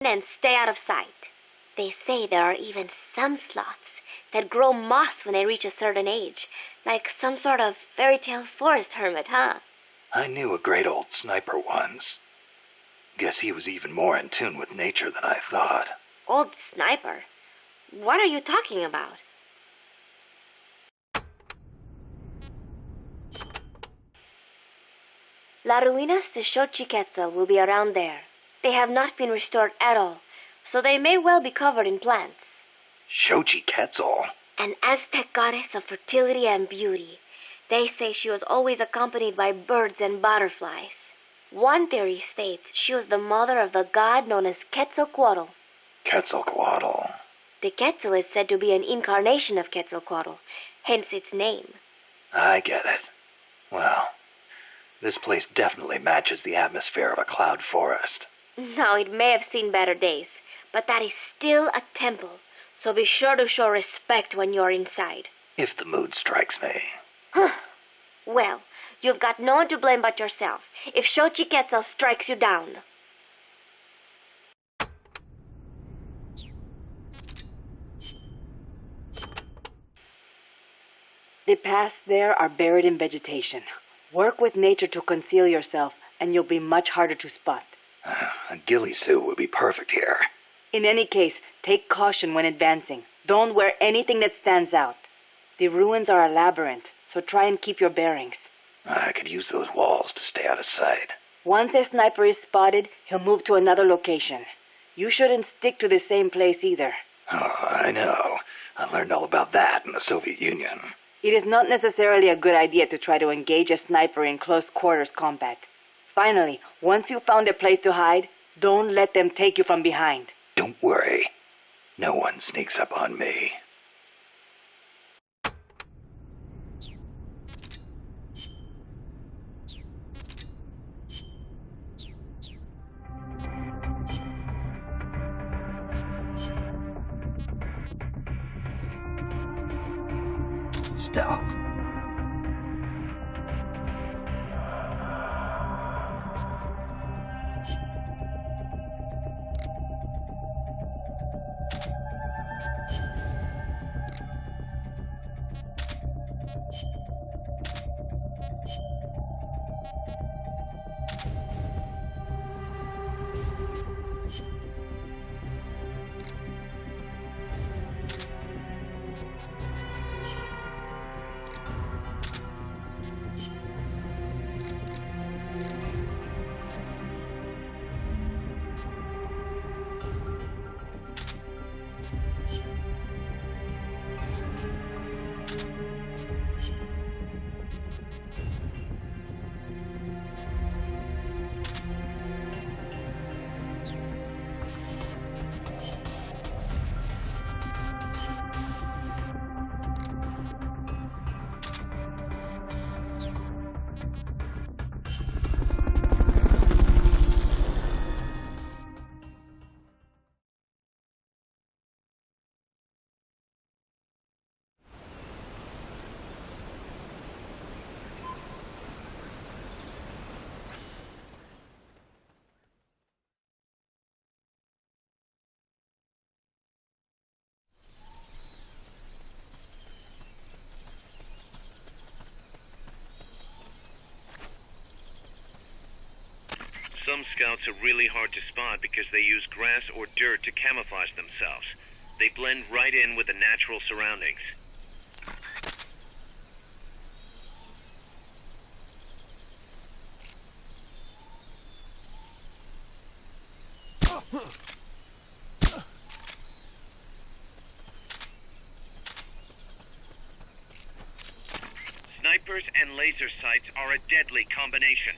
and stay out of sight. They say there are even some sloths that grow moss when they reach a certain age, like some sort of fairy tale forest hermit, huh? I knew a great old sniper once. Guess he was even more in tune with nature than I thought. Old sniper? What are you talking about? La Ruinas de Xochiquetzal will be around there. They have not been restored at all, so they may well be covered in plants. Xochiquetzal? An Aztec goddess of fertility and beauty. They say she was always accompanied by birds and butterflies. One theory states she was the mother of the god known as Quetzalcoatl. Quetzalcoatl. The Quetzal is said to be an incarnation of Quetzalcoatl, hence its name. I get it. Well, this place definitely matches the atmosphere of a cloud forest. Now, it may have seen better days, but that is still a temple, so be sure to show respect when you're inside. If the mood strikes me. Well, you've got no one to blame but yourself if Xochiquetzal strikes you down. The paths there are buried in vegetation. Work with nature to conceal yourself, and you'll be much harder to spot. A ghillie suit would be perfect here. In any case, take caution when advancing. Don't wear anything that stands out. The ruins are a labyrinth, so try and keep your bearings. I could use those walls to stay out of sight. Once a sniper is spotted, he'll move to another location. You shouldn't stick to the same place either. Oh, I know. I learned all about that in the Soviet Union. It is not necessarily a good idea to try to engage a sniper in close quarters combat. Finally, once you've found a place to hide, don't let them take you from behind. Don't worry. No one sneaks up on me. Stealth. Some scouts are really hard to spot because they use grass or dirt to camouflage themselves. They blend right in with the natural surroundings. Snipers and laser sights are a deadly combination.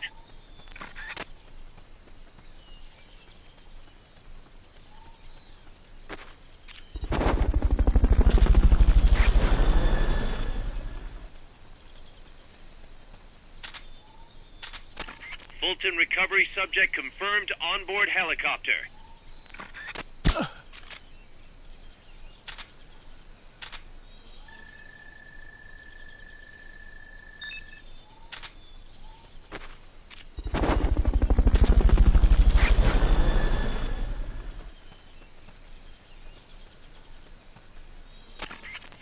Fulton recovery subject confirmed onboard helicopter.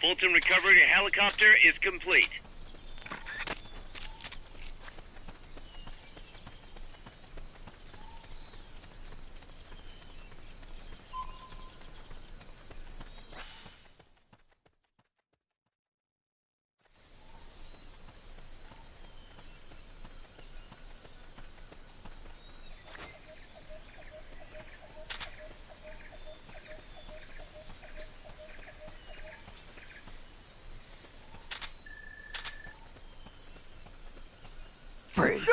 Fulton recovery helicopter is complete. Freeze.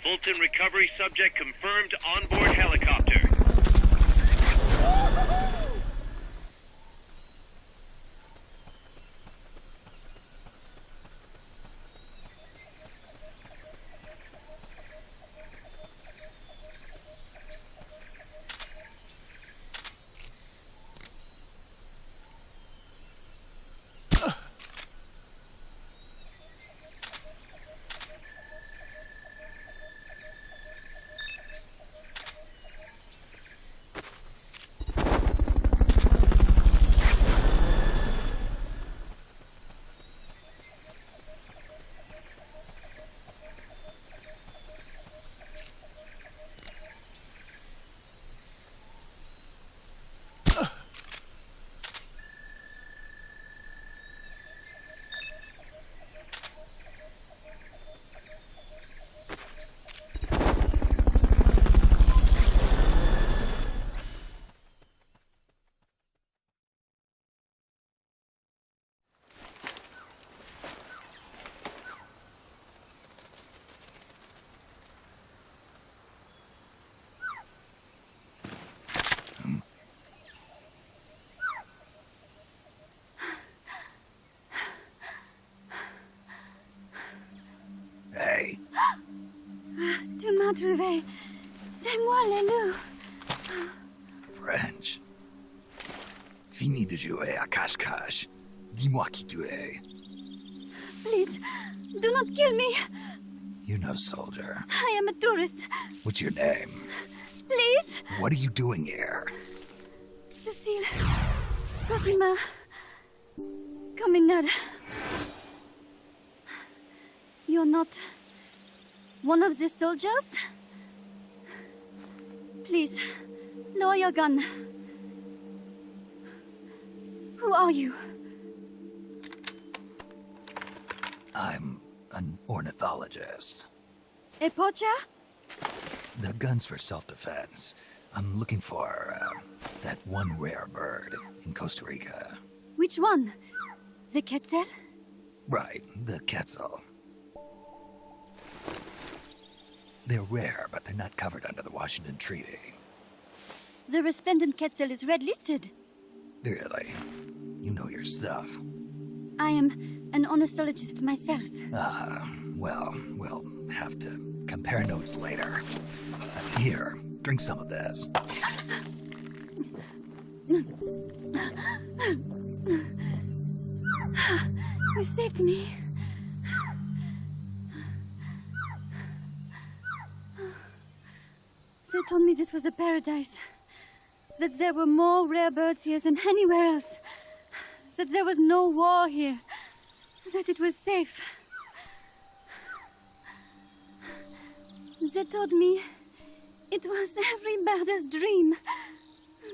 Fulton recovery subject confirmed onboard helicopter. Hey, Tu m'as trouvé. C'est moi, le loup. French. Fini de jouer à cache-cache. Dis-moi qui tu es. Please, do not kill me. You know, soldier. I am a tourist. What's your name? Please. What are you doing here? Cecile. Cosima. Communard. You're not one of the soldiers? Please, lower your gun. Who are you? I'm an ornithologist. A poacher? The gun's for self-defense. I'm looking for that one rare bird in Costa Rica. Which one? The Quetzal? Right, the Quetzal. They're rare, but they're not covered under the Washington Treaty. The resplendent Quetzal is red-listed. Really? You know your stuff. I am an ornithologist myself. Well, we'll have to compare notes later. Here, drink some of this. You saved me. They told me this was a paradise. That there were more rare birds here than anywhere else. That there was no war here. That it was safe. They told me it was every birder's dream.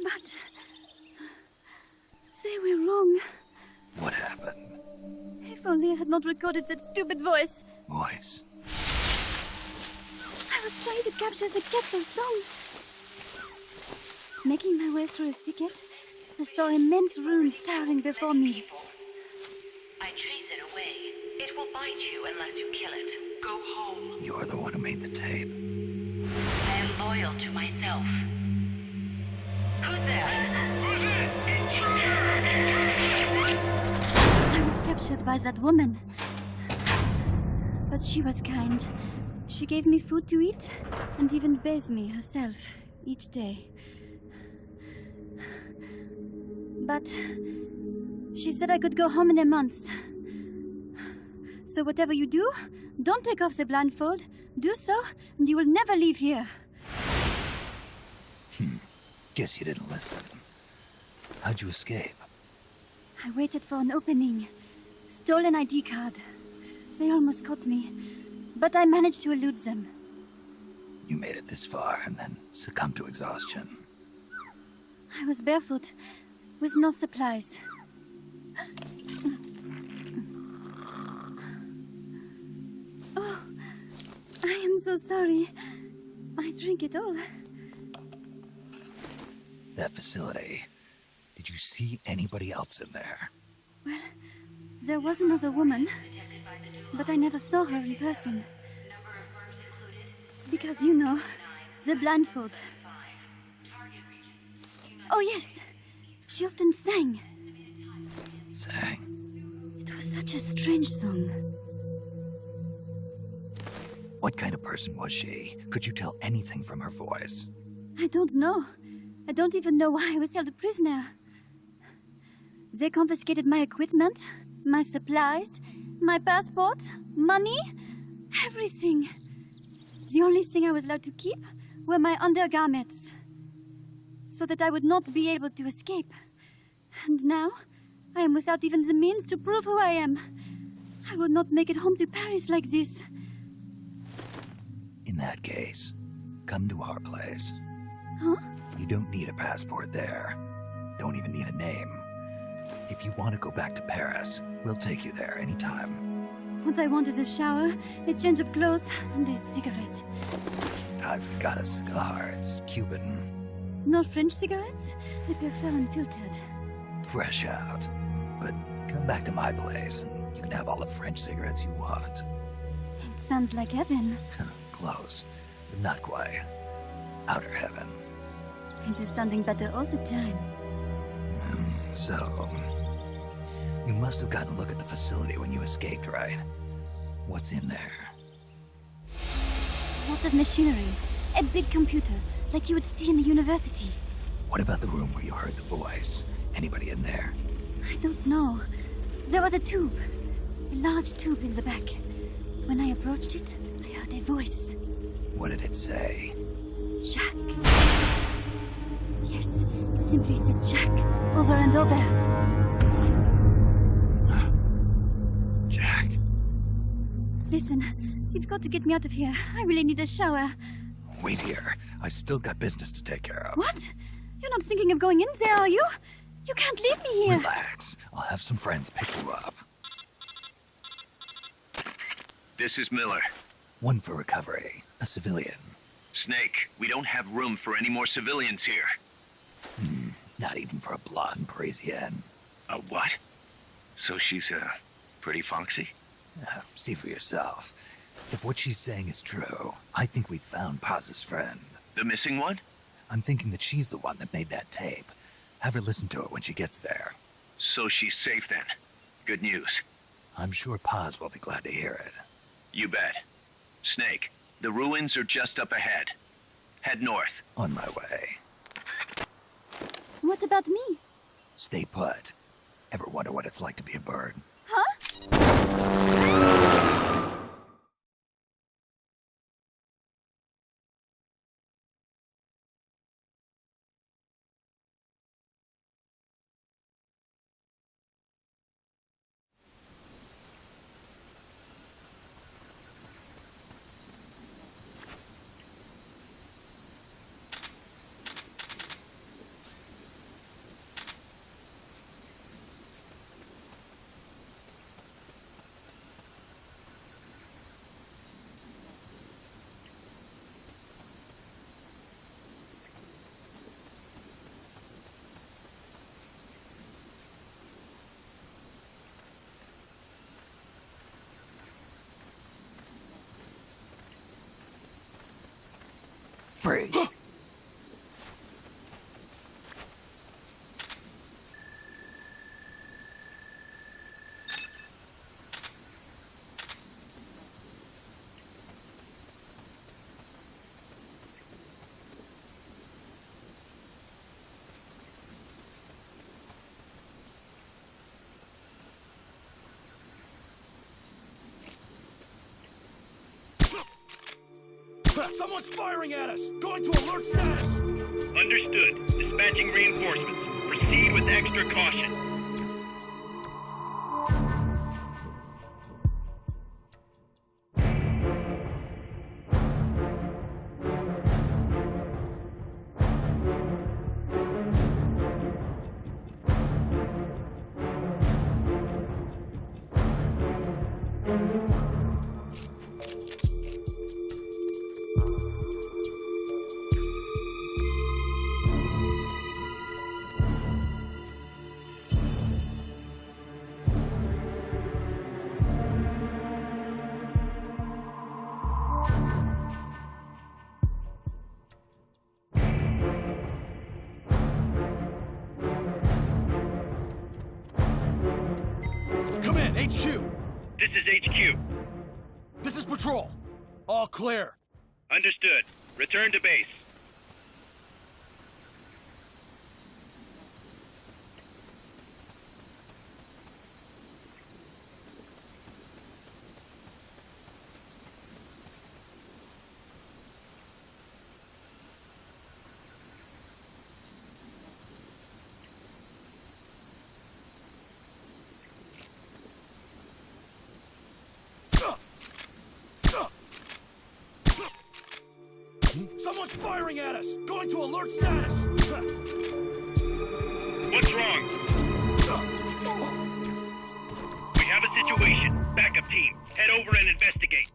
But they were wrong. What happened? If only I had not recorded that stupid voice. Voice. I was trying to capture the Quetzal song. Making my way through a thicket, I saw immense runes towering before me. I chase it away. It will bite you unless you kill it. Go home. You're the one who made the tape. I am loyal to myself. Who's there? I was captured by that woman. But she was kind. She gave me food to eat and even bathed me herself each day. But She said I could go home in a month. So whatever you do, don't take off the blindfold. Do so, and you will never leave here. Guess you didn't listen. How'd you escape? I waited for an opening. Stole an ID card. They almost caught me, but I managed to elude them. You made it this far and then succumbed to exhaustion. I was barefoot, with no supplies. Oh, I am so sorry. I drank it all. That facility. Did you see anybody else in there? Well, there was another woman, but I never saw her in person. Because, you know, the blindfold. Oh, yes. She often sang. Sang? It was such a strange song. What kind of person was she? Could you tell anything from her voice? I don't know. I don't even know why I was held a prisoner. They confiscated my equipment, my supplies, my passport, money, everything. The only thing I was allowed to keep were my undergarments, so that I would not be able to escape. And now, I am without even the means to prove who I am. I would not make it home to Paris like this. In that case, come to our place. Huh? You don't need a passport there. Don't even need a name. If you want to go back to Paris, we'll take you there anytime. What I want is a shower, a change of clothes, and a cigarette. I've got a cigar. It's Cuban. No French cigarettes? I prefer unfiltered. Fresh out. But come back to my place, and you can have all the French cigarettes you want. It sounds like heaven. Close, but not quite. Outer heaven. It is sounding better all the time. So, you must have gotten a look at the facility when you escaped, right? What's in there? Lots of machinery. A big computer, like you would see in a university. What about the room where you heard the voice? Anybody in there? I don't know. There was a tube. A large tube in the back. When I approached it, I heard a voice. What did it say? Jack. Yes, it simply said Jack over and over. Jack. Listen, you've got to get me out of here. I really need a shower. Wait here. I still got business to take care of. What? You're not thinking of going in there, are you? You can't leave me here. Relax. I'll have some friends pick you up. This is Miller. One for recovery. A civilian. Snake, we don't have room for any more civilians here. Not even for a blonde Parisienne. A what? So she's, pretty foxy? See for yourself. If what she's saying is true, I think we found Paz's friend. The missing one? I'm thinking that she's the one that made that tape. Have her listen to it when she gets there. So she's safe then. Good news. I'm sure Paz will be glad to hear it. You bet. Snake, the ruins are just up ahead. Head north. On my way. What about me? Stay put. Ever wonder what it's like to be a bird? Huh? Free. Someone's firing at us! Going to alert status! Understood. Dispatching reinforcements. Proceed with extra caution. Command, HQ! This is HQ. This is Patrol. All clear. Understood. Return to base. Someone's firing at us! Going to alert status! What's wrong? We have a situation. Backup team. Head over and investigate.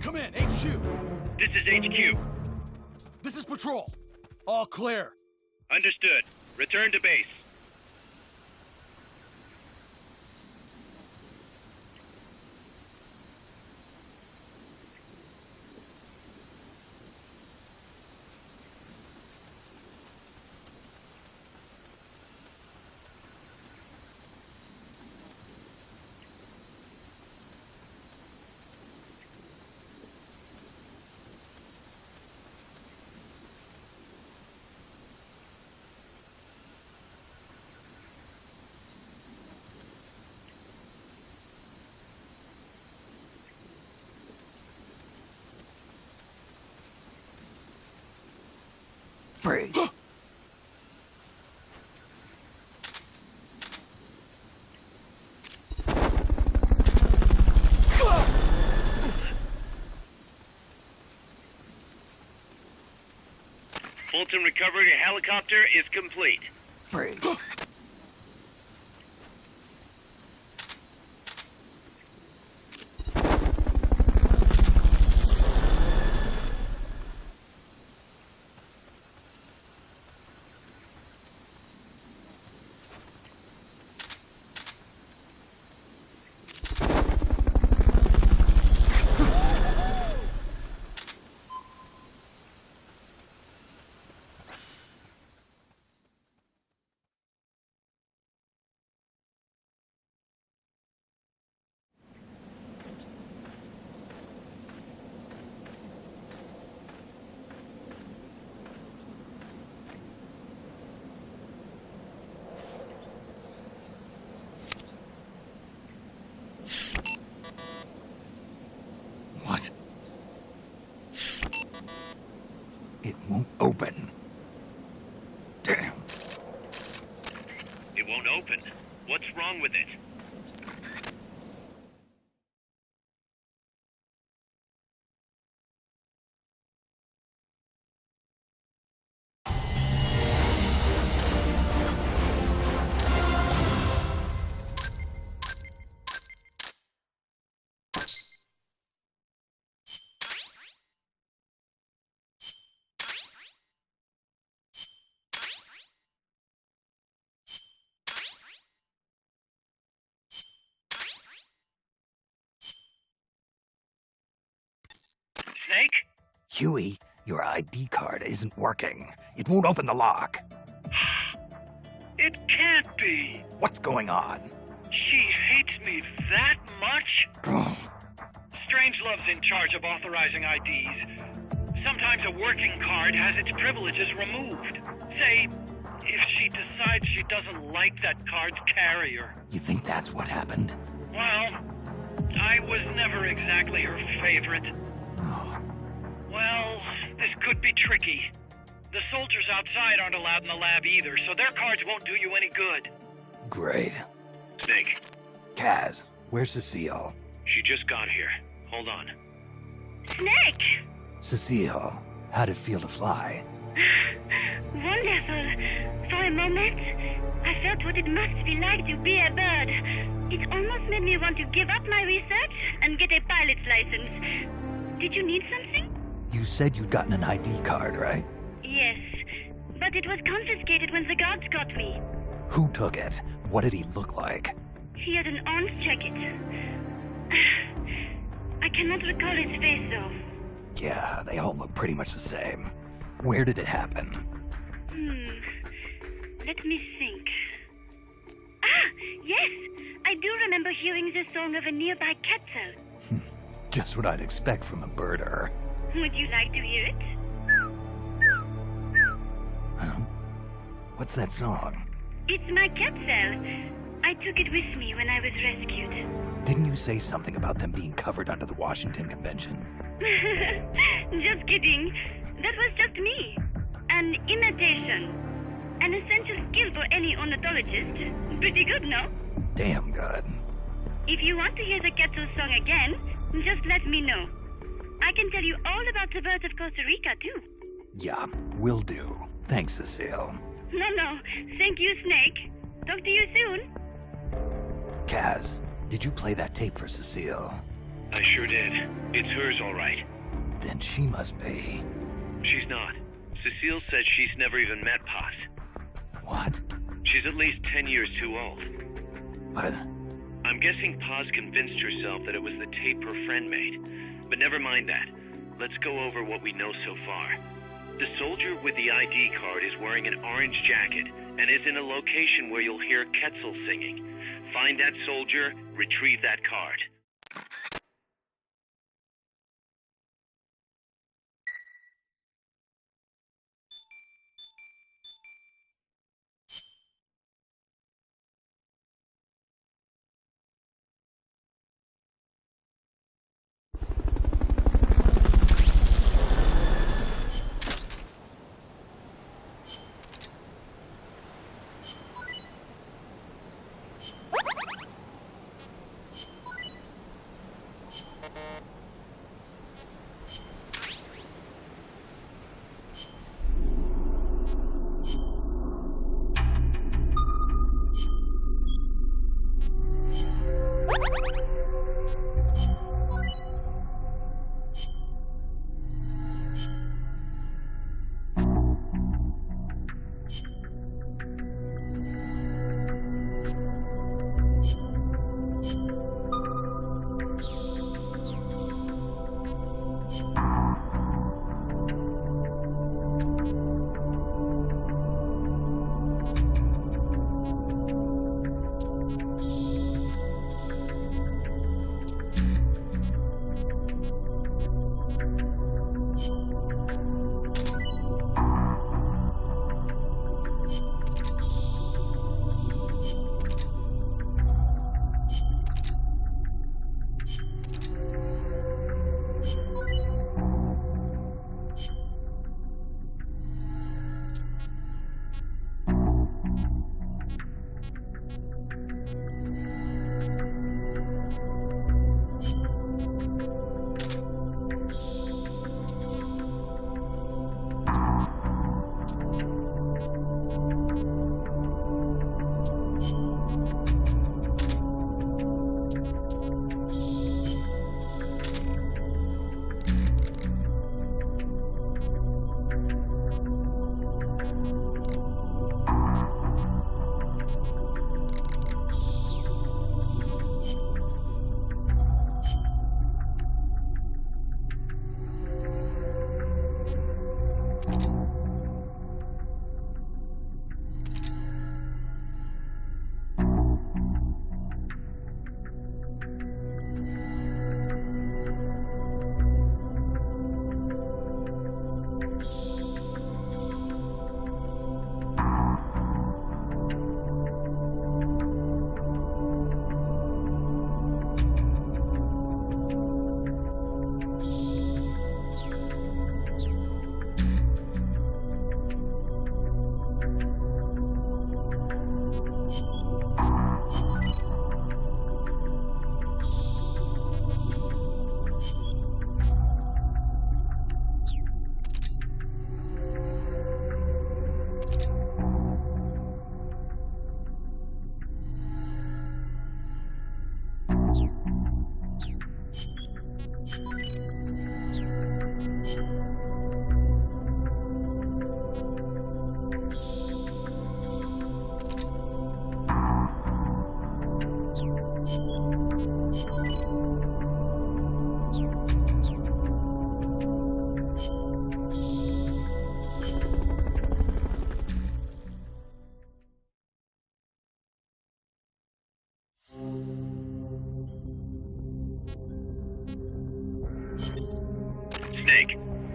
Command, HQ! This is HQ. This is Patrol. All clear. Understood. Return to base. Freeze. Fulton recovery helicopter is complete. Freeze. What? It won't open. Damn. It won't open. What's wrong with it? Snake? Huey, your ID card isn't working. It won't open the lock. It can't be. What's going on? She hates me that much? Strangelove's in charge of authorizing IDs. Sometimes a working card has its privileges removed. Say, if she decides she doesn't like that card's carrier. You think that's what happened? Well, I was never exactly her favorite. Oh, Well, this could be tricky. The soldiers outside aren't allowed in the lab either, so their cards won't do you any good. great. Snake, Kaz, where's Cecile? she just got here. Hold on. Snake! Cecile, how'd it feel to fly? Wonderful. For a moment, I felt what it must be like to be a bird. It almost made me want to give up my research and get a pilot's license. Did you need something? You said you'd gotten an ID card, right? Yes, but it was confiscated when the guards got me. Who took it? What did he look like? He had an orange jacket. I cannot recall his face, though. Yeah, they all look pretty much the same. Where did it happen? Let me think. Ah, yes! I do remember hearing the song of a nearby Quetzal. Just what I'd expect from a birder. Would you like to hear it? Huh? What's that song? It's my Quetzal. I took it with me when I was rescued. Didn't you say something about them being covered under the Washington Convention? Just kidding. That was just me. An imitation. An essential skill for any ornithologist. Pretty good, no? Damn good. If you want to hear the Quetzal song again, just let me know. I can tell you all about the birds of Costa Rica, too. Yeah, will do. Thanks, Cecile. No. Thank you, Snake. Talk to you soon. Kaz, did you play that tape for Cecile? I sure did. It's hers, all right. Then she must be... She's not. Cecile said she's never even met Paz. What? She's at least 10 years too old. But... I'm guessing Paz convinced herself that it was the tape her friend made. But never mind that. Let's go over what we know so far. The soldier with the ID card is wearing an orange jacket and is in a location where you'll hear Quetzal singing. Find that soldier, retrieve that card.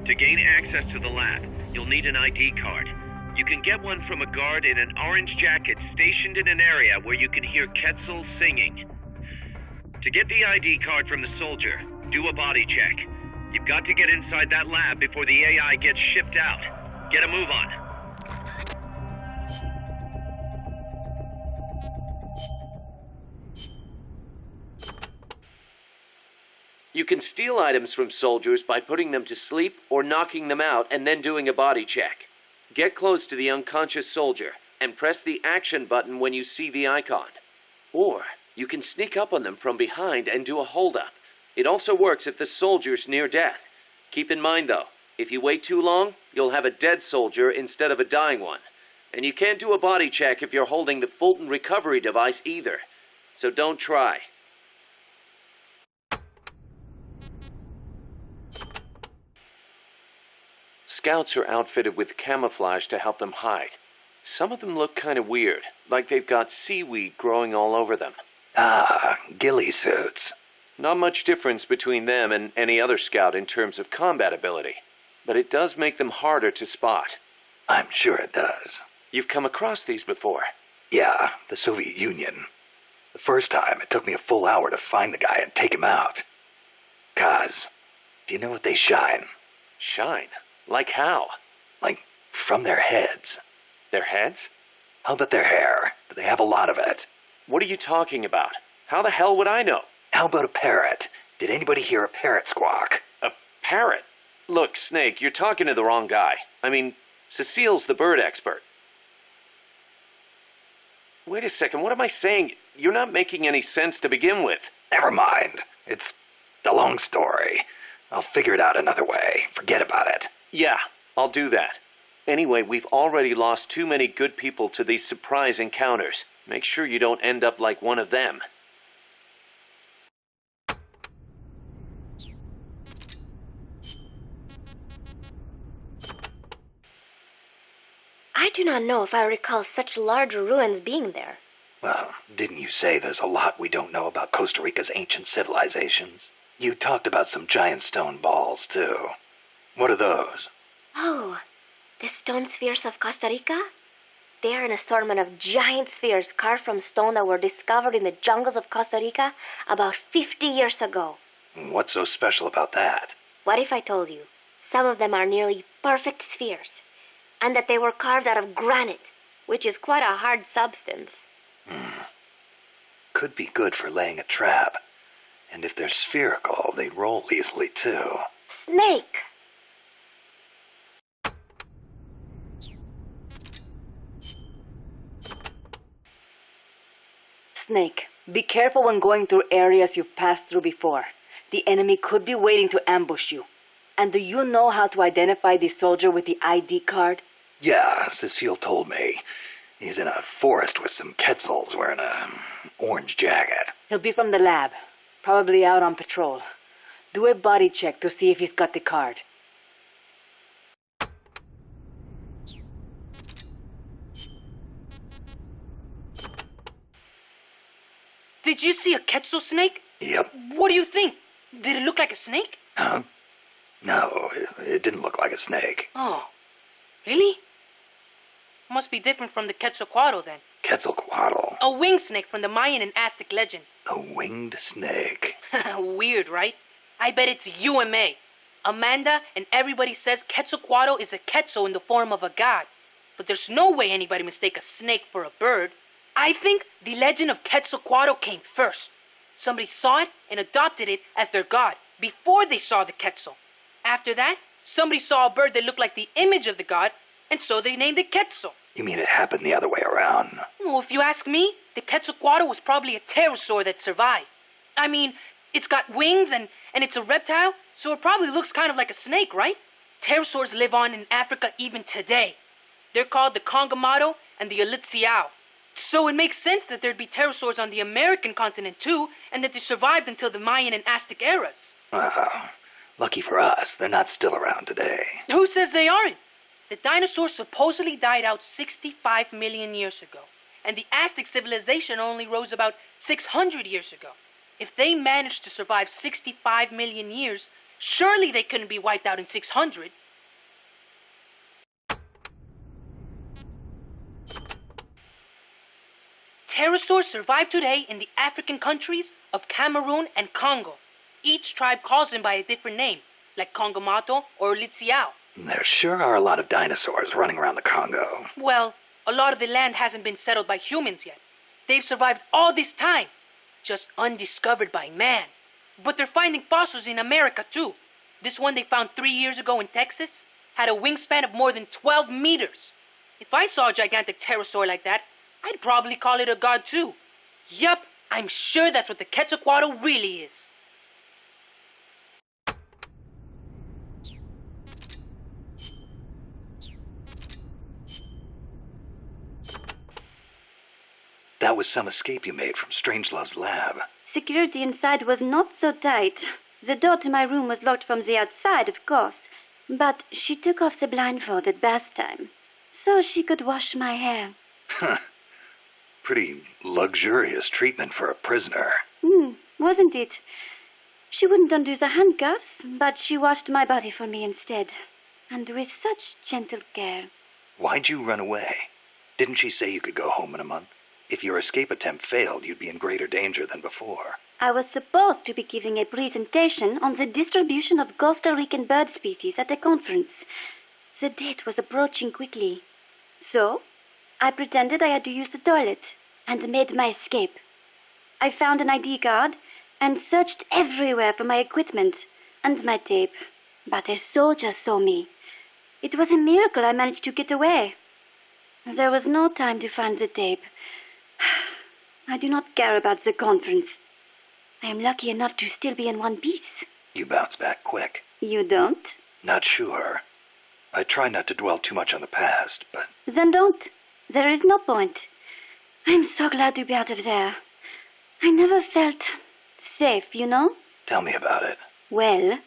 To gain access to the lab, you'll need an ID card. You can get one from a guard in an orange jacket stationed in an area where you can hear Quetzal singing. To get the ID card from the soldier, do a body check. You've got to get inside that lab before the AI gets shipped out. Get a move on. You can steal items from soldiers by putting them to sleep or knocking them out and then doing a body check. Get close to the unconscious soldier and press the action button when you see the icon. Or you can sneak up on them from behind and do a hold-up. It also works if the soldier's near death. Keep in mind though, if you wait too long, you'll have a dead soldier instead of a dying one. And you can't do a body check if you're holding the Fulton recovery device either. So don't try. Scouts are outfitted with camouflage to help them hide. Some of them look kind of weird, like they've got seaweed growing all over them. Ah, ghillie suits. Not much difference between them and any other scout in terms of combat ability, but it does make them harder to spot. I'm sure it does. You've come across these before? Yeah, the Soviet Union. The first time, it took me a full hour to find the guy and take him out. Kaz, do you know what they shine? Shine? Like how? Like, from their heads. Their heads? How about their hair? Do they have a lot of it? What are you talking about? How the hell would I know? How about a parrot? Did anybody hear a parrot squawk? A parrot? Look, Snake, you're talking to the wrong guy. I mean, Cecile's the bird expert. Wait a second, what am I saying? You're not making any sense to begin with. Never mind. It's a long story. I'll figure it out another way. Forget about it. Yeah, I'll do that. Anyway, we've already lost too many good people to these surprise encounters. Make sure you don't end up like one of them. I do not know if I recall such large ruins being there. Well, didn't you say there's a lot we don't know about Costa Rica's ancient civilizations? You talked about some giant stone balls, too. What are those? Oh, the stone spheres of Costa Rica? They are an assortment of giant spheres carved from stone that were discovered in the jungles of Costa Rica about 50 years ago. What's so special about that? What if I told you some of them are nearly perfect spheres, and that they were carved out of granite, which is quite a hard substance? Could be good for laying a trap. And if they're spherical, they roll easily, too. Snake! Snake, be careful when going through areas you've passed through before. The enemy could be waiting to ambush you. And do you know how to identify the soldier with the ID card? Yeah, Cecile told me. He's in a forest with some Quetzals wearing a orange jacket. He'll be from the lab, probably out on patrol. Do a body check to see if he's got the card. Did you see a Quetzal snake? Yep. What do you think? Did it look like a snake? Huh? No, it didn't look like a snake. Oh, really? Must be different from the Quetzalcoatl then. Quetzalcoatl. A winged snake from the Mayan and Aztec legend. A winged snake. Weird, right? I bet it's UMA. Amanda and everybody says Quetzalcoatl is a Quetzal in the form of a god. But there's no way anybody mistake a snake for a bird. I think the legend of Quetzalcoatl came first. Somebody saw it and adopted it as their god before they saw the Quetzal. After that, somebody saw a bird that looked like the image of the god, and so they named it Quetzal. You mean it happened the other way around? Well, if you ask me, the Quetzalcoatl was probably a pterosaur that survived. I mean, it's got wings and it's a reptile, so it probably looks kind of like a snake, right? Pterosaurs live on in Africa even today. They're called the Congamato and the Elitziao. So it makes sense that there'd be pterosaurs on the American continent too, and that they survived until the Mayan and Aztec eras. Well, lucky for us, they're not still around today. Who says they aren't? The dinosaurs supposedly died out 65 million years ago, and the Aztec civilization only rose about 600 years ago. If they managed to survive 65 million years, Surely they couldn't be wiped out in 600. Pterosaurs survive today in the African countries of Cameroon and Congo. Each tribe calls them by a different name, like Kongomato or Litziao. There sure are a lot of dinosaurs running around the Congo. Well, a lot of the land hasn't been settled by humans yet. They've survived all this time, just undiscovered by man. But they're finding fossils in America too. This one they found 3 years ago in Texas had a wingspan of more than 12 meters. If I saw a gigantic pterosaur like that, I'd probably call it a god too. Yup, I'm sure that's what the Quetzalcoatl really is. That was some escape you made from Strangelove's lab. Security inside was not so tight. The door to my room was locked from the outside, of course. But she took off the blindfold at bath time, so she could wash my hair. Huh. Pretty luxurious treatment for a prisoner. Wasn't it? She wouldn't undo the handcuffs, but she washed my body for me instead. And with such gentle care. Why'd you run away? Didn't she say you could go home in a month? If your escape attempt failed, you'd be in greater danger than before. I was supposed to be giving a presentation on the distribution of Costa Rican bird species at a conference. The date was approaching quickly. So, I pretended I had to use the toilet and made my escape. I found an ID card and searched everywhere for my equipment and my tape. But a soldier saw me. It was a miracle I managed to get away. There was no time to find the tape. I do not care about the conference. I am lucky enough to still be in one piece. You bounce back quick. You don't? Not sure. I try not to dwell too much on the past, but... Then don't. There is no point. I'm so glad to be out of there. I never felt safe, you know? Tell me about it. Well,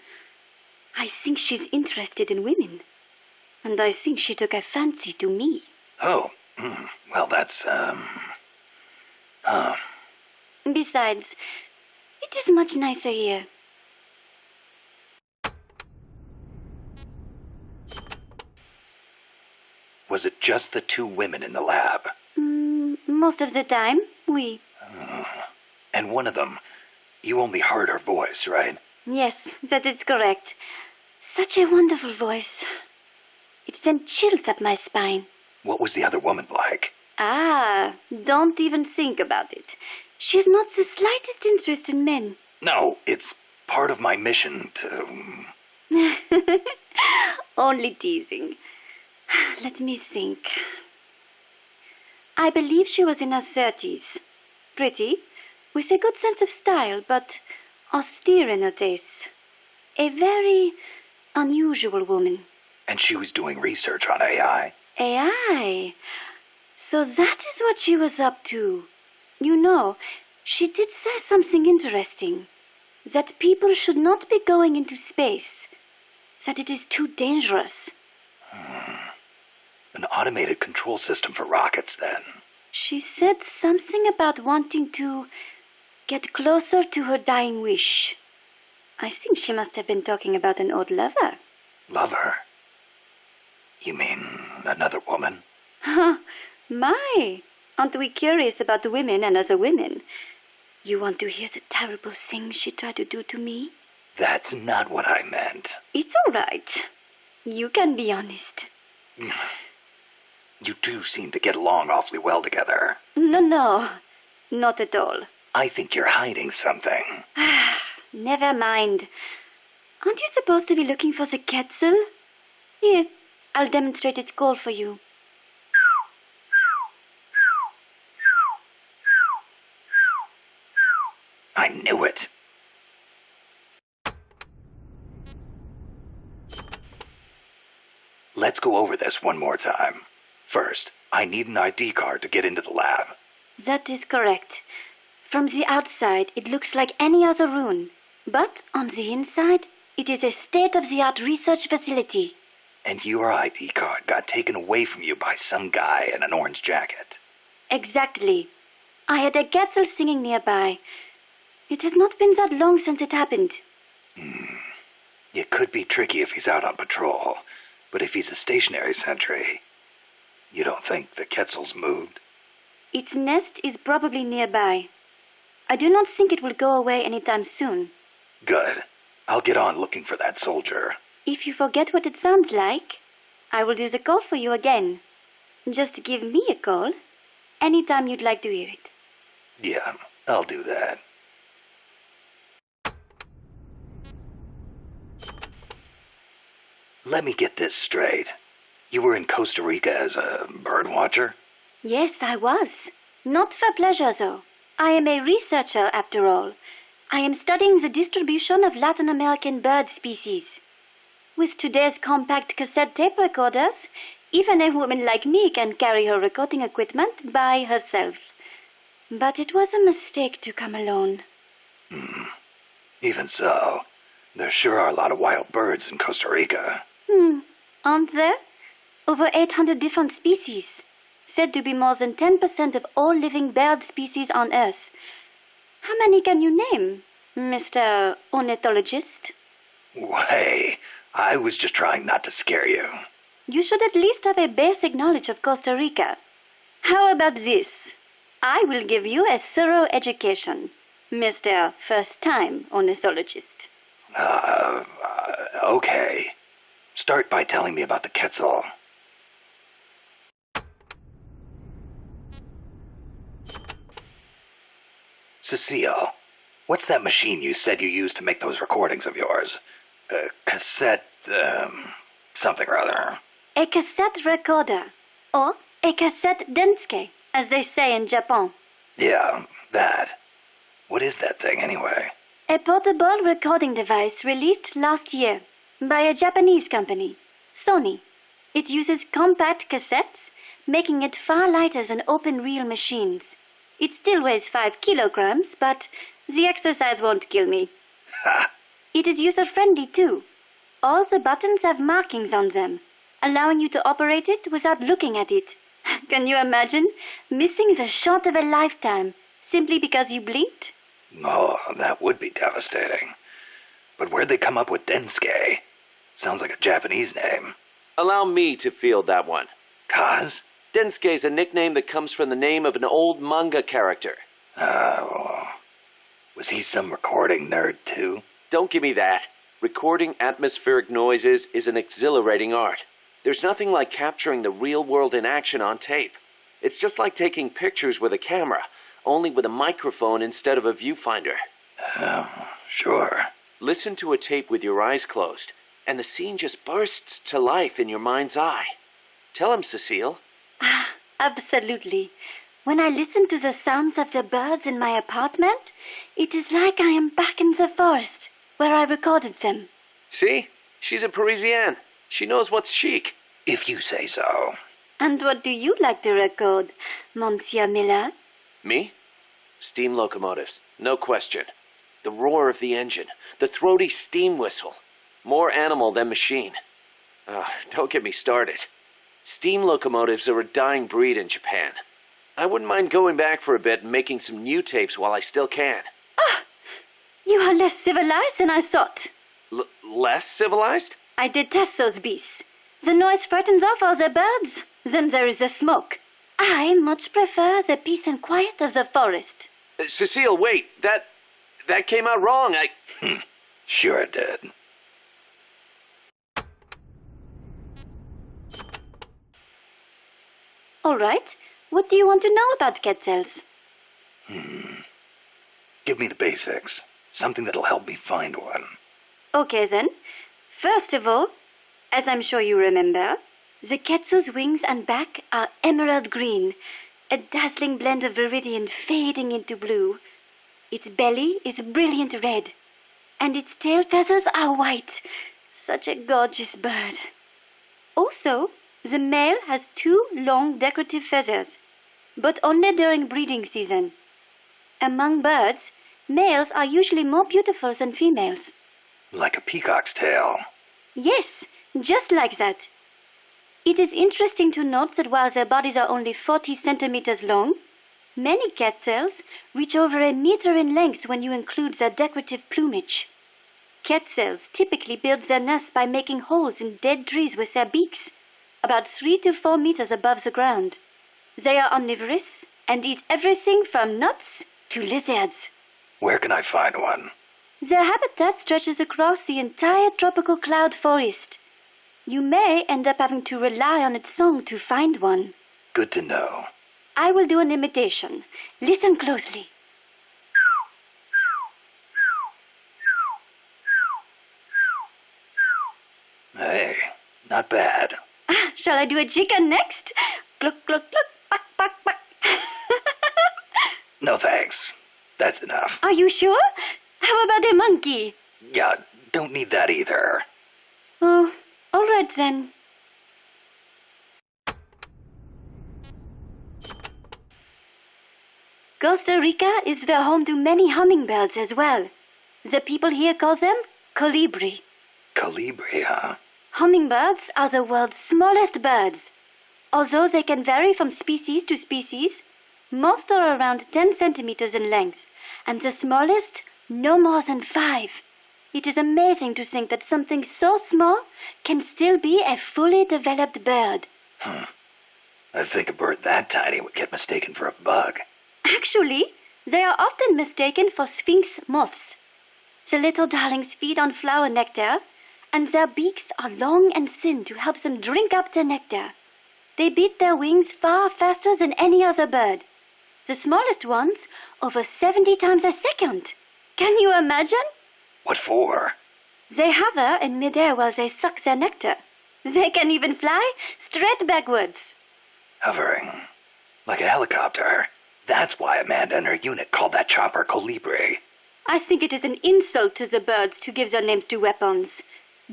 I think she's interested in women. And I think she took a fancy to me. Oh, well, that's, Besides, it is much nicer here. Was it just the two women in the lab? Most of the time, oui. And one of them, you only heard her voice, right? Yes, that is correct. Such a wonderful voice. It sent chills up my spine. What was the other woman like? Don't even think about it. She has not the slightest interest in men. No, it's part of my mission to... Only teasing. Let me think. I believe she was in her 30s. Pretty, with a good sense of style, but austere in her tastes. A very unusual woman. And she was doing research on AI. AI? So that is what she was up to. You know, she did say something interesting. That people should not be going into space. That it is too dangerous. An automated control system for rockets, then. She said something about wanting to get closer to her dying wish. I think she must have been talking about an old lover. Lover? You mean another woman? My, aren't we curious about women and other women? You want to hear the terrible things she tried to do to me? That's not what I meant. It's all right. You can be honest. You two seem to get along awfully well together. No, not at all. I think you're hiding something. Never mind. Aren't you supposed to be looking for the Quetzal? Here, I'll demonstrate its call for you. I knew it. Let's go over this one more time. First, I need an ID card to get into the lab. That is correct. From the outside, it looks like any other room. But on the inside, it is a state-of-the-art research facility. And your ID card got taken away from you by some guy in an orange jacket. Exactly. I had a Quetzal singing nearby. It has not been that long since it happened. It could be tricky if he's out on patrol, but if he's a stationary sentry, you don't think the Quetzal's moved? Its nest is probably nearby. I do not think it will go away anytime soon. Good. I'll get on looking for that soldier. If you forget what it sounds like, I will do the call for you again. Just give me a call anytime you'd like to hear it. Yeah, I'll do that. Let me get this straight. You were in Costa Rica as a bird watcher? Yes, I was. Not for pleasure, though. I am a researcher, after all. I am studying the distribution of Latin American bird species. With today's compact cassette tape recorders, even a woman like me can carry her recording equipment by herself. But it was a mistake to come alone. Even so, there sure are a lot of wild birds in Costa Rica. Aren't there? Over 800 different species. Said to be more than 10% of all living bird species on Earth. How many can you name, Mr. Ornithologist? Hey, I was just trying not to scare you. You should at least have a basic knowledge of Costa Rica. How about this? I will give you a thorough education, Mr. First-Time Ornithologist. Okay. Start by telling me about the Quetzal. Cecile, what's that machine you said you used to make those recordings of yours? Cassette, something or other. A cassette recorder, or a cassette denske, as they say in Japan. Yeah, that. What is that thing, anyway? A portable recording device released last year by a Japanese company, Sony. It uses compact cassettes, making it far lighter than open-reel machines. It still weighs 5 kilograms, but the exercise won't kill me. Ha! It is user-friendly, too. All the buttons have markings on them, allowing you to operate it without looking at it. Can you imagine missing the shot of a lifetime simply because you blinked? Oh, that would be devastating. But where'd they come up with Densuke? Sounds like a Japanese name. Allow me to field that one. Kaz? Densuke is a nickname that comes from the name of an old manga character. Oh. Was he some recording nerd, too? Don't give me that. Recording atmospheric noises is an exhilarating art. There's nothing like capturing the real world in action on tape. It's just like taking pictures with a camera, only with a microphone instead of a viewfinder. Oh, sure. Listen to a tape with your eyes closed, and the scene just bursts to life in your mind's eye. Tell him, Cecile. Absolutely. When I listen to the sounds of the birds in my apartment, it is like I am back in the forest where I recorded them. See? She's a Parisienne. She knows what's chic. If you say so. And what do you like to record, Monsieur Miller? Me? Steam locomotives, no question. The roar of the engine, the throaty steam whistle. More animal than machine. Don't get me started. Steam locomotives are a dying breed in Japan. I wouldn't mind going back for a bit and making some new tapes while I still can. You are less civilized than I thought. Less civilized? I detest those beasts. The noise frightens off all the birds. Then there is the smoke. I much prefer the peace and quiet of the forest. Cecile, wait. That came out wrong. Sure it did. All right. What do you want to know about Quetzals? Give me the basics. Something that'll help me find one. Okay, then. First of all, as I'm sure you remember, the Quetzal's wings and back are emerald green, a dazzling blend of viridian fading into blue. Its belly is brilliant red, and its tail feathers are white. Such a gorgeous bird. Also, the male has 2 long decorative feathers, but only during breeding season. Among birds, males are usually more beautiful than females. Like a peacock's tail. Yes, just like that. It is interesting to note that while their bodies are only 40 centimeters long, many Quetzals reach over 1 meter in length when you include their decorative plumage. Quetzals typically build their nests by making holes in dead trees with their beaks, about 3 to 4 meters above the ground. They are omnivorous and eat everything from nuts to lizards. Where can I find one? Their habitat stretches across the entire tropical cloud forest. You may end up having to rely on its song to find one. Good to know. I will do an imitation. Listen closely. Hey, not bad. Shall I do a chicken next? Cluck, cluck, cluck, quack, quack, quack. No thanks. That's enough. Are you sure? How about a monkey? Yeah, don't need that either. Oh, all right then. Costa Rica is the home to many hummingbirds as well. The people here call them colibri. Colibri, huh? Hummingbirds are the world's smallest birds. Although they can vary from species to species, most are around 10 centimeters in length, and the smallest no more than 5. It is amazing to think that something so small can still be a fully developed bird. I think a bird that tiny would get mistaken for a bug. Actually, they are often mistaken for sphinx moths. The little darlings feed on flower nectar, and their beaks are long and thin to help them drink up the nectar. They beat their wings far faster than any other bird. The smallest ones over 70 times a second. Can you imagine? What for? They hover in midair while they suck their nectar. They can even fly straight backwards. Hovering. Like a helicopter. That's why Amanda and her unit called that chopper Colibri. I think it is an insult to the birds to give their names to weapons.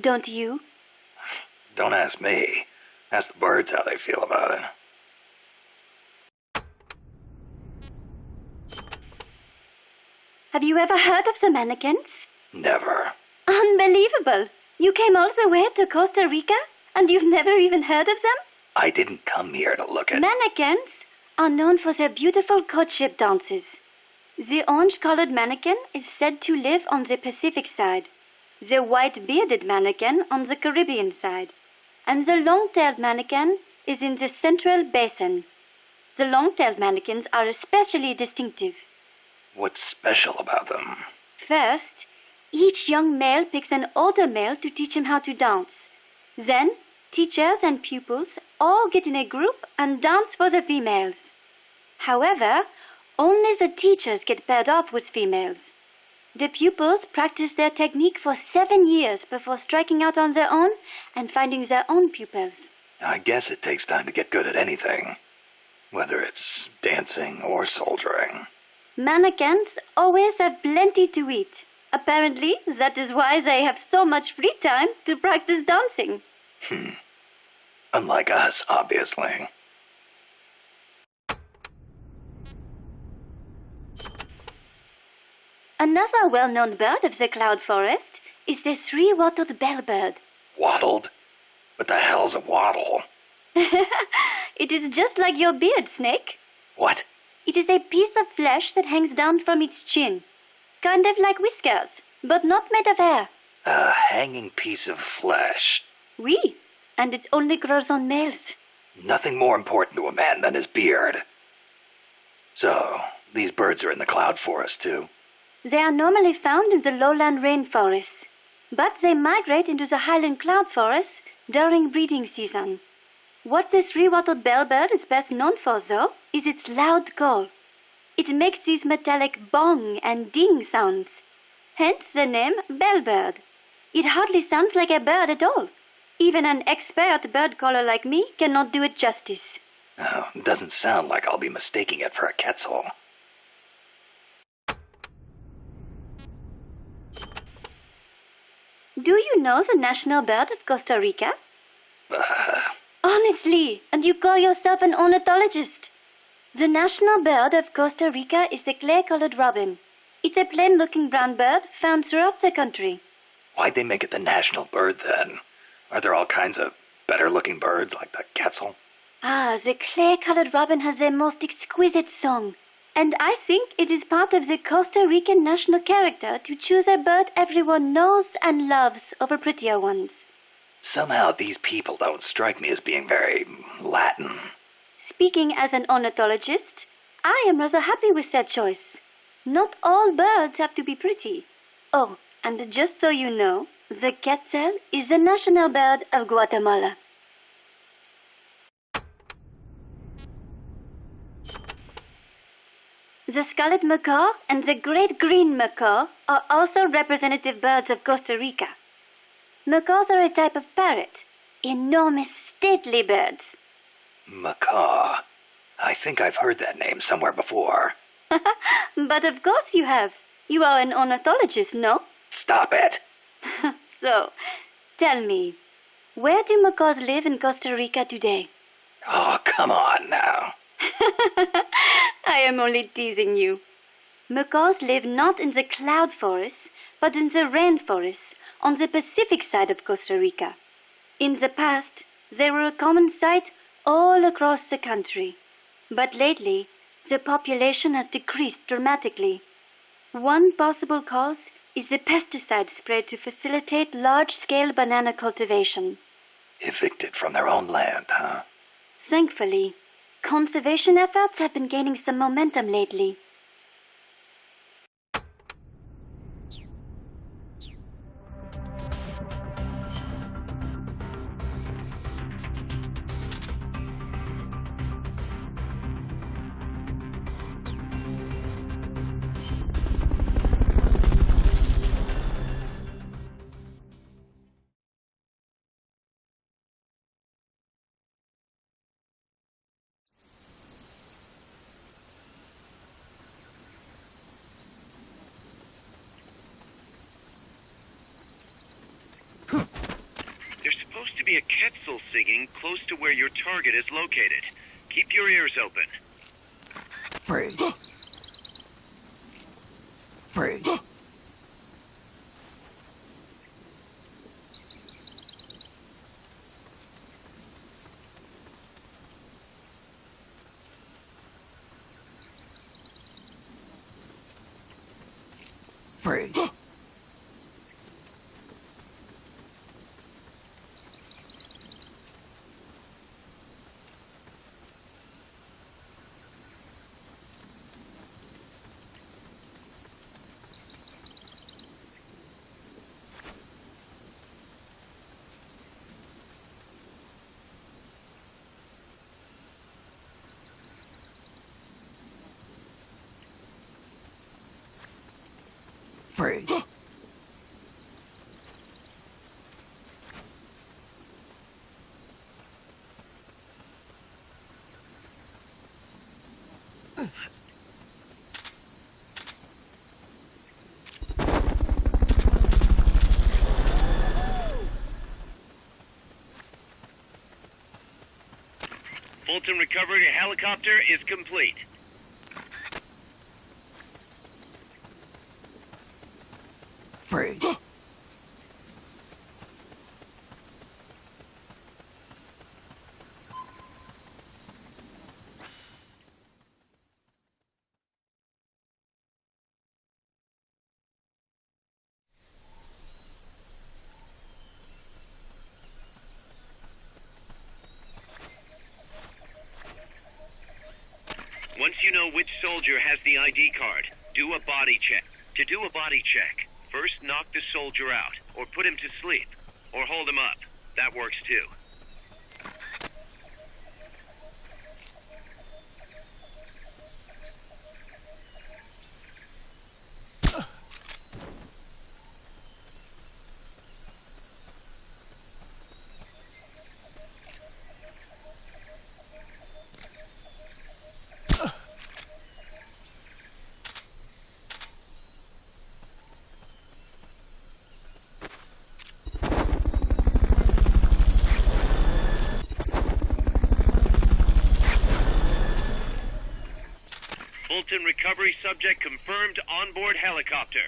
Don't you? Don't ask me. Ask the birds how they feel about it. Have you ever heard of the mannequins? Never. Unbelievable! You came all the way to Costa Rica and you've never even heard of them? I didn't come here to look at... Mannequins are known for their beautiful courtship dances. The orange-colored mannequin is said to live on the Pacific side, the white-bearded mannequin on the Caribbean side, and the long-tailed mannequin is in the Central Basin. The long-tailed mannequins are especially distinctive. What's special about them? First, each young male picks an older male to teach him how to dance. Then, teachers and pupils all get in a group and dance for the females. However, only the teachers get paired off with females. The pupils practice their technique for 7 years before striking out on their own and finding their own pupils. I guess it takes time to get good at anything, whether it's dancing or soldiering. Mannequins always have plenty to eat. Apparently, that is why they have so much free time to practice dancing. Unlike us, obviously. Another well-known bird of the cloud forest is the three-wattled bellbird. Wattled? What the hell's a wattle? It is just like your beard, Snake. What? It is a piece of flesh that hangs down from its chin. Kind of like whiskers, but not made of hair. A hanging piece of flesh. Oui, and it only grows on males. Nothing more important to a man than his beard. So, these birds are in the cloud forest too? They are normally found in the lowland rainforests, but they migrate into the highland cloud forests during breeding season. What the three-wattled bellbird is best known for, though, is its loud call. It makes these metallic bong and ding sounds, hence the name bellbird. It hardly sounds like a bird at all. Even an expert bird caller like me cannot do it justice. Oh, it doesn't sound like I'll be mistaking it for a quetzal. Do you know the national bird of Costa Rica? Honestly, and you call yourself an ornithologist? The national bird of Costa Rica is the clay-colored robin. It's a plain-looking brown bird found throughout the country. Why'd they make it the national bird then? Are there all kinds of better-looking birds like the quetzal? Ah, the clay-colored robin has the most exquisite song. And I think it is part of the Costa Rican national character to choose a bird everyone knows and loves over prettier ones. Somehow these people don't strike me as being very Latin. Speaking as an ornithologist, I am rather happy with that choice. Not all birds have to be pretty. Oh, and just so you know, the quetzal is the national bird of Guatemala. The scarlet macaw and the great green macaw are also representative birds of Costa Rica. Macaws are a type of parrot, enormous, stately birds. Macaw. I think I've heard that name somewhere before. But of course you have. You are an ornithologist, no? Stop it. So, tell me, where do macaws live in Costa Rica today? Oh, come on now. I am only teasing you. Macaws live not in the cloud forests, but in the rainforests on the Pacific side of Costa Rica. In the past, they were a common sight all across the country. But lately, the population has decreased dramatically. One possible cause is the pesticide sprayed to facilitate large-scale banana cultivation. Evicted from their own land, huh? Thankfully, conservation efforts have been gaining some momentum lately. There's supposed to be a quetzal singing close to where your target is located. Keep your ears open. Freeze. Freeze. Freeze. Freeze. Fulton recovery helicopter is complete. Freeze. Once you know which soldier has the ID card, do a body check. To do a body check, first knock the soldier out, or put him to sleep, or hold him up. That works too. Fulton recovery subject confirmed onboard helicopter.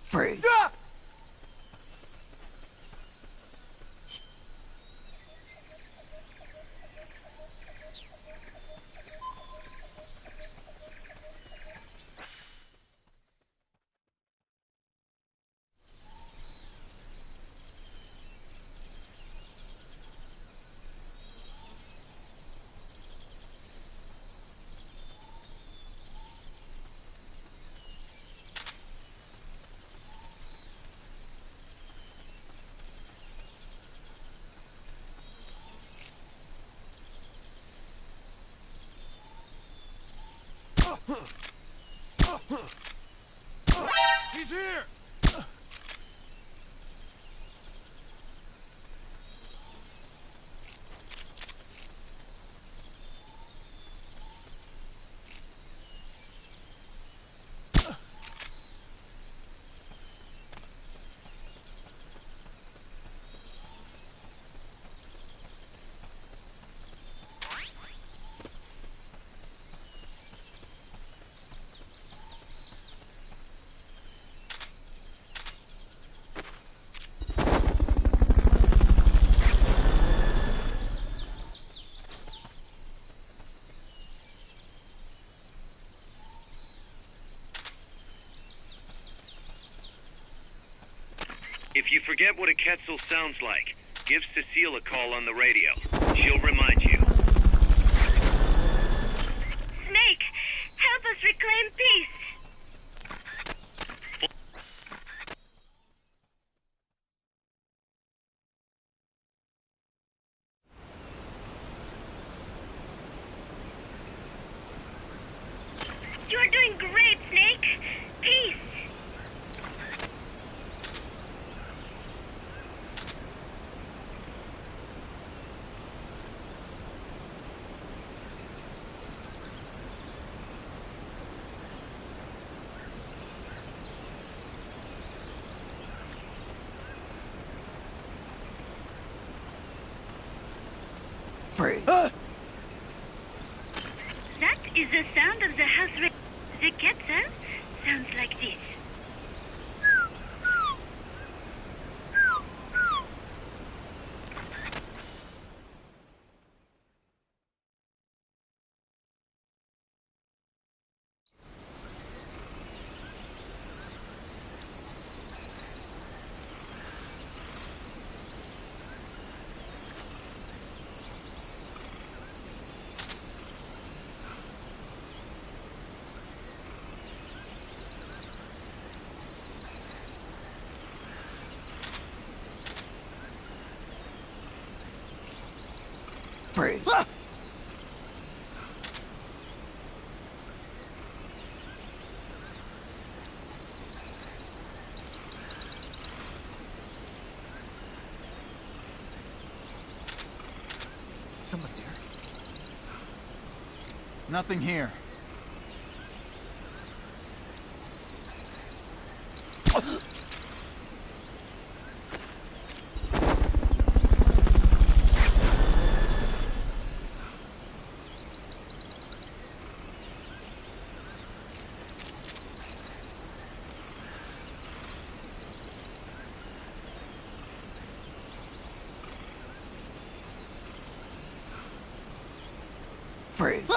Freeze. He's here! If you forget what a Quetzal sounds like, give Cecile a call on the radio. She'll remind you. Snake, help us reclaim peace. You're doing great, Snake. Peace. Freeze. That is the sound of the house. The Quetzal sounds like this. Freeze. Somebody there? Nothing here. Freeze.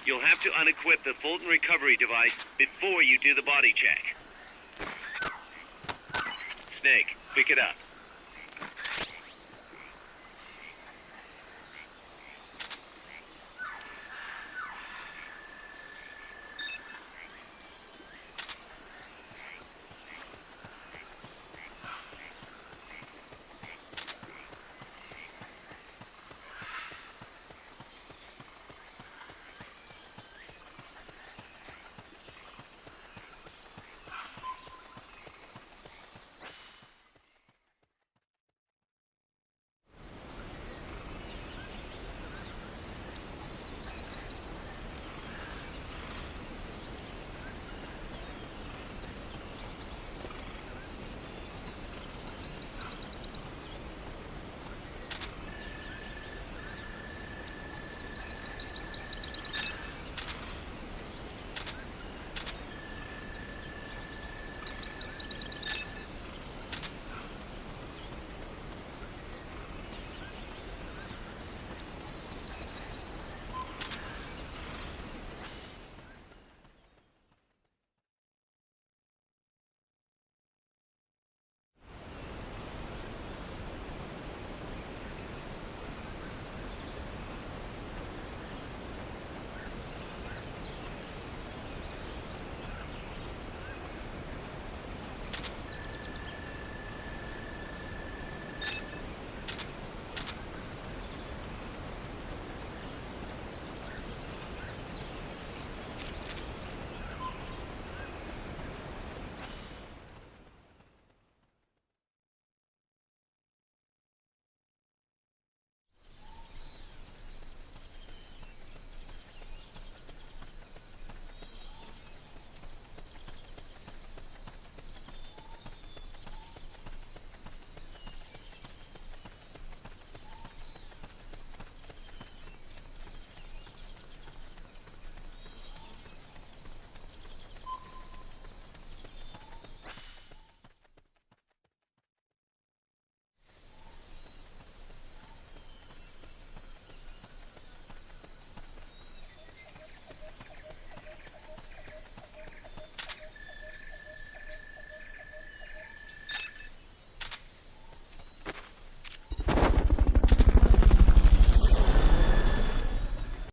You'll have to unequip the Fulton recovery device before you do the body check. Snake, pick it up.